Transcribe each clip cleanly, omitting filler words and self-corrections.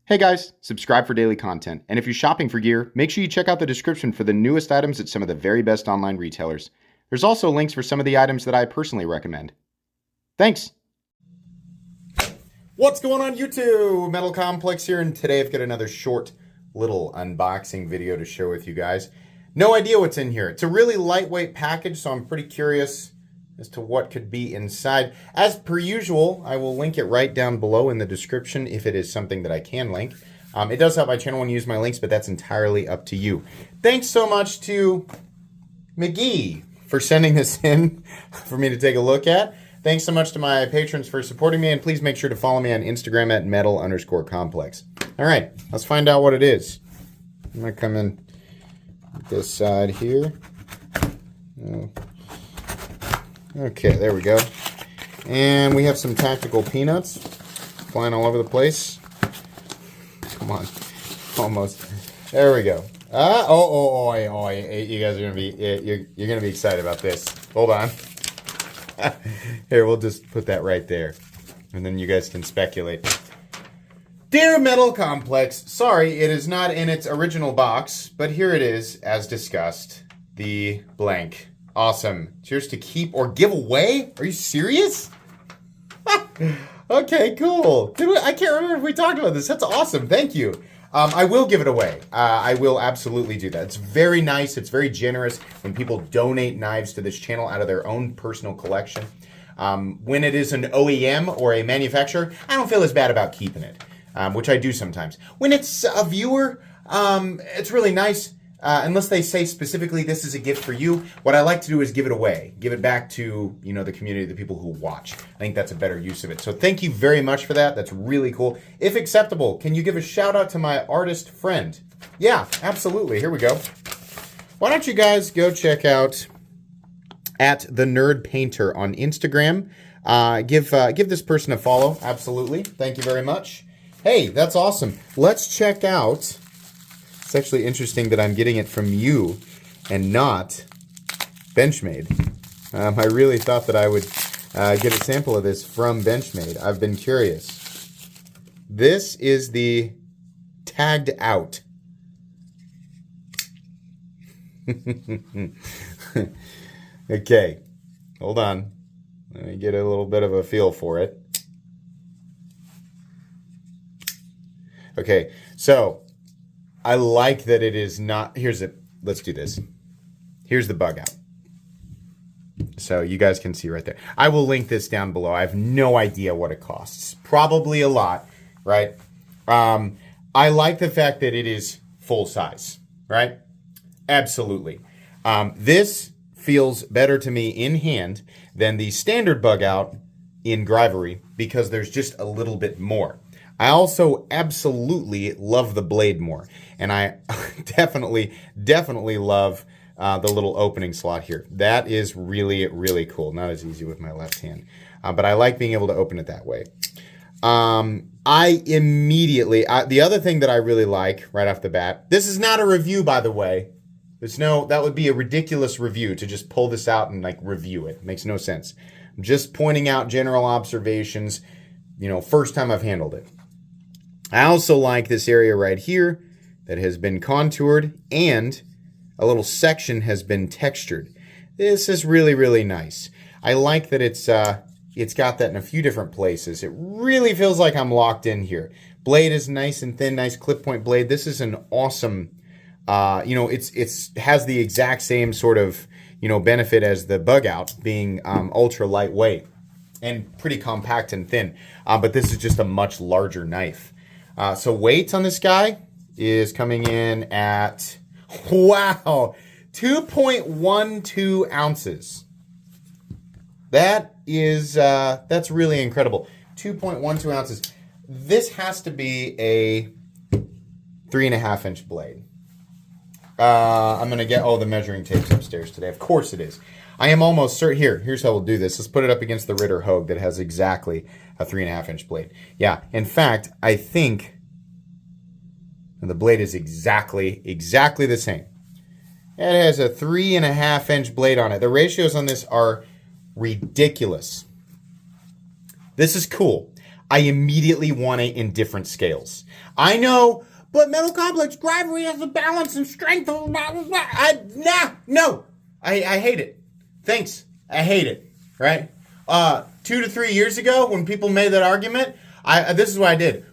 Hey guys, subscribe for daily content. And if you're shopping for gear, make sure you check out the description for the newest items at some of the very best online retailers. There's also links for some of the items that I personally recommend. Thanks! What's going on YouTube? Metal Complex here, and today I've got another short little unboxing video to share with you guys. No idea what's in here. It's a really lightweight package, so I'm pretty curious as to what could be inside. As per usual, I will link it right down below in the description if it is something that I can link. It does help my channel when you use my links, but that's entirely up to you. Thanks so much to McGee for sending this in for me to take a look at. Thanks so much to my patrons for supporting me, and please make sure to follow me on Instagram at metal_complex. All right, let's find out what it is. I'm gonna come in this side here. Okay, there we go. And we have some tactical peanuts flying all over the place. Come on, almost. There we go. You guys are gonna be you're gonna be excited about this. Hold on. Here, we'll just put that right there, and then you guys can speculate. Dear Metal Complex, sorry it is not in its original box, but here it is, as discussed, the blank. Awesome. Cheers to keep or give away? Are you serious? Okay, cool. I can't remember if we talked about this. That's awesome. Thank you. I will give it away. I will absolutely do that. It's very nice. It's very generous when people donate knives to this channel out of their own personal collection. When it is an OEM or a manufacturer, I don't feel as bad about keeping it, which I do sometimes. When it's a viewer, it's really nice. Unless they say specifically this is a gift for you, what I like to do is give it away. Give it back to, the community, the people who watch. I think that's a better use of it. So thank you very much for that. That's really cool. If acceptable, can you give a shout out to my artist friend? Yeah, absolutely. Here we go. Why don't you guys go check out at the Nerd Painter on Instagram. Give this person a follow. Absolutely. Thank you very much. Hey, that's awesome. Let's check out. It's actually interesting that I'm getting it from you and not Benchmade. I really thought that I would get a sample of this from Benchmade. I've been curious. This is the Taggedout. Okay, hold on. Let me get a little bit of a feel for it. Okay, so I like that it is not, let's do this. Here's the bug out. So you guys can see right there. I will link this down below. I have no idea what it costs. Probably a lot, right? I like the fact that it is full size, right? Absolutely. This feels better to me in hand than the standard bug out in Grivery because there's just a little bit more. I also absolutely love the blade more. And I definitely love the little opening slot here. That is really, really cool. Not as easy with my left hand. But I like being able to open it that way. I immediately, the other thing that I really like right off the bat, this is not a review, by the way. That would be a ridiculous review to just pull this out and like review it. Makes no sense. I'm just pointing out general observations, first time I've handled it. I also like this area right here that has been contoured and a little section has been textured. This is really, really nice. I like that it's got that in a few different places. It really feels like I'm locked in here. Blade is nice and thin, nice clip point blade. This is an awesome, it has the exact same sort of, benefit as the bug out being ultra lightweight and pretty compact and thin. But this is just a much larger knife. So weight on this guy is coming in at, wow, 2.12 ounces. That is, that's really incredible. 2.12 ounces. This has to be a 3.5 inch blade. I'm going to get, the measuring tape's upstairs today. Of course it is. I am almost certain. Here's how we'll do this. Let's put it up against the Ritter Hogue that has exactly a 3.5 inch blade. Yeah, in fact, I think the blade is exactly the same. It has a 3.5 inch blade on it. The ratios on this are ridiculous. This is cool. I immediately want it in different scales. I know, but metal complex gravity has the balance and strength. No. I hate it. Thanks. I hate it. Right? 2 to 3 years ago, when people made that argument, this is what I did.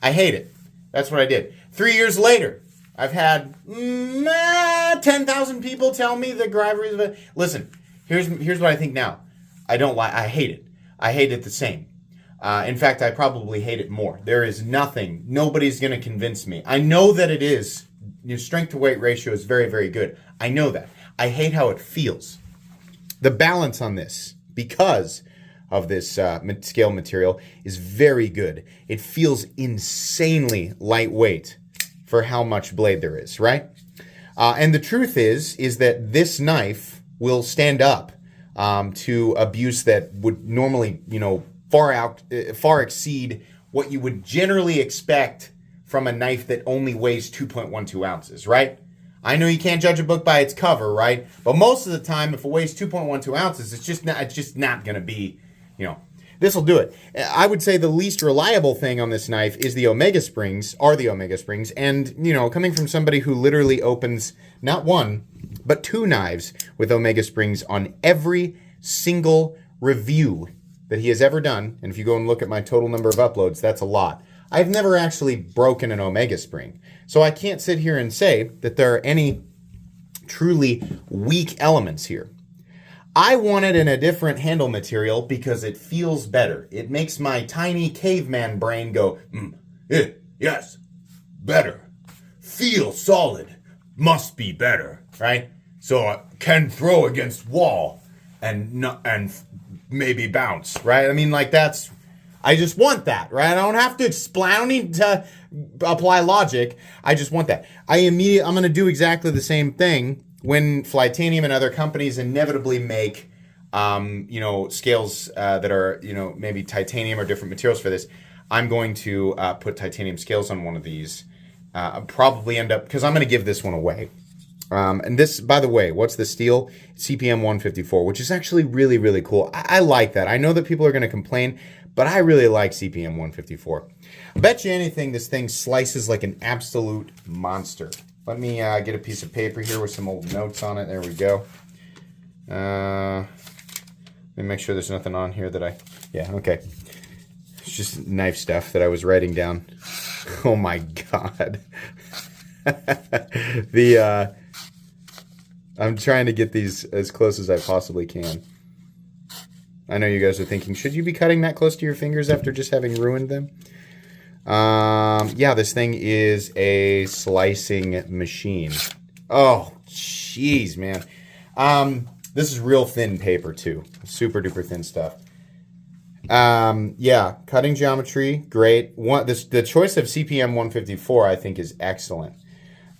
I hate it. That's what I did. 3 years later, I've had 10,000 people tell me that gravity is... Listen, here's what I think now. I don't like. I hate it. I hate it the same. In fact, I probably hate it more. There is nothing. Nobody's going to convince me. I know that it is. Your strength to weight ratio is very, very good. I know that. I hate how it feels. The balance on this, because of this scale material, is very good. It feels insanely lightweight for how much blade there is, right? And the truth is that this knife will stand up to abuse that would normally, far exceed what you would generally expect from a knife that only weighs 2.12 ounces, right? I know you can't judge a book by its cover, right? But most of the time, if it weighs 2.12 ounces, it's just not going to be, this will do it. I would say the least reliable thing on this knife is the Omega Springs, and, coming from somebody who literally opens not one, but 2 knives with Omega Springs on every single review that he has ever done, and if you go and look at my total number of uploads, that's a lot. I've never actually broken an Omega Spring, so I can't sit here and say that there are any truly weak elements here. I want it in a different handle material because it feels better. It makes my tiny caveman brain go, yes, better. Feel solid. Must be better, right? So I can throw against wall and maybe bounce, right? I mean, I just want that, right? I don't have to explain. I don't need to apply logic. I just want that. I'm going to do exactly the same thing when Flytanium and other companies inevitably make, scales that are, maybe titanium or different materials for this. I'm going to put titanium scales on one of these. Probably end up, because I'm going to give this one away. And this, by the way, what's the steel? CPM 154, which is actually really, really cool. I like that. I know that people are going to complain, but I really like CPM 154. I bet you anything this thing slices like an absolute monster. Let me get a piece of paper here with some old notes on it. There we go. Let me make sure there's nothing on here yeah, okay. It's just knife stuff that I was writing down. Oh my God. I'm trying to get these as close as I possibly can. I know you guys are thinking, should you be cutting that close to your fingers after just having ruined them? Yeah, this thing is a slicing machine. Oh, jeez, man. This is real thin paper, too. Super duper thin stuff. Yeah, cutting geometry, great. The choice of CPM 154, I think, is excellent.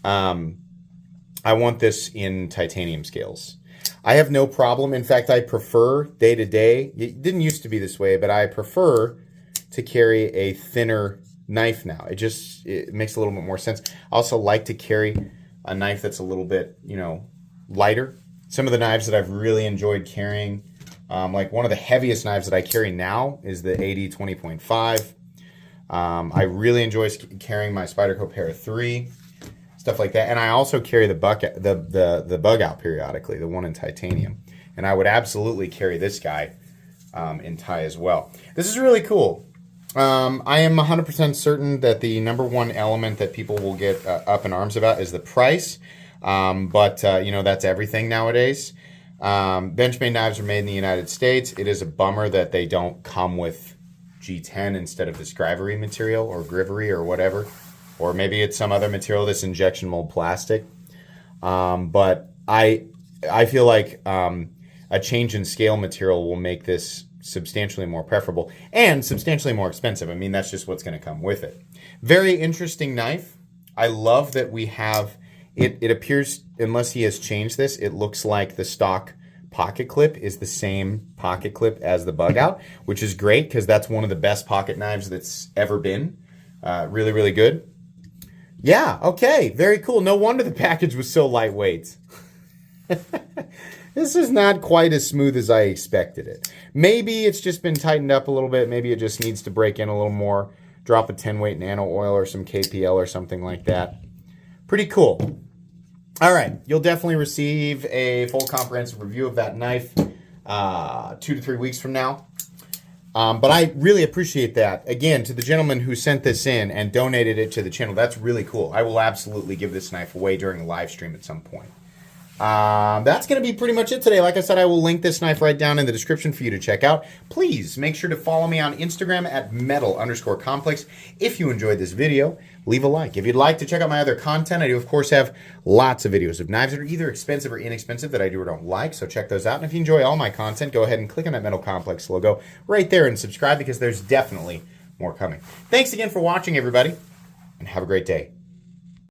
I want this in titanium scales. I have no problem. In fact, I prefer day to day. It didn't used to be this way, but I prefer to carry a thinner knife now. It makes a little bit more sense. I also like to carry a knife that's a little bit, lighter. Some of the knives that I've really enjoyed carrying, like one of the heaviest knives that I carry now is the AD 20.5. I really enjoy carrying my Spyderco Para 3. Stuff like that, and I also carry the bug out periodically, the one in titanium, and I would absolutely carry this guy in Thai as well. This is really cool. I am 100% certain that the number one element that people will get up in arms about is the price, but that's everything nowadays. Benchmade knives are made in the United States. It is a bummer that they don't come with G10 instead of this Grivery material or Grivery or whatever. Or maybe it's some other material that's injection mold plastic. But I feel like a change in scale material will make this substantially more preferable and substantially more expensive. I mean, that's just what's going to come with it. Very interesting knife. I love that we have it. It appears, unless he has changed this, it looks like the stock pocket clip is the same pocket clip as the bug out, which is great because that's one of the best pocket knives that's ever been. Really, really good. Yeah, okay, very cool. No wonder the package was so lightweight. This is not quite as smooth as I expected it. Maybe it's just been tightened up a little bit. Maybe it just needs to break in a little more. Drop a 10-weight nano oil or some KPL or something like that. Pretty cool. All right, you'll definitely receive a full comprehensive review of that knife 2 to 3 weeks from now. But I really appreciate that. Again, to the gentleman who sent this in and donated it to the channel, that's really cool. I will absolutely give this knife away during a live stream at some point. That's going to be pretty much it today. Like I said, I will link this knife right down in the description for you to check out. Please make sure to follow me on Instagram at metal_complex. If you enjoyed this video, leave a like. If you'd like to check out my other content, I do, of course, have lots of videos of knives that are either expensive or inexpensive that I do or don't like, so check those out. And if you enjoy all my content, go ahead and click on that Metal Complex logo right there and subscribe, because there's definitely more coming. Thanks again for watching, everybody, and have a great day.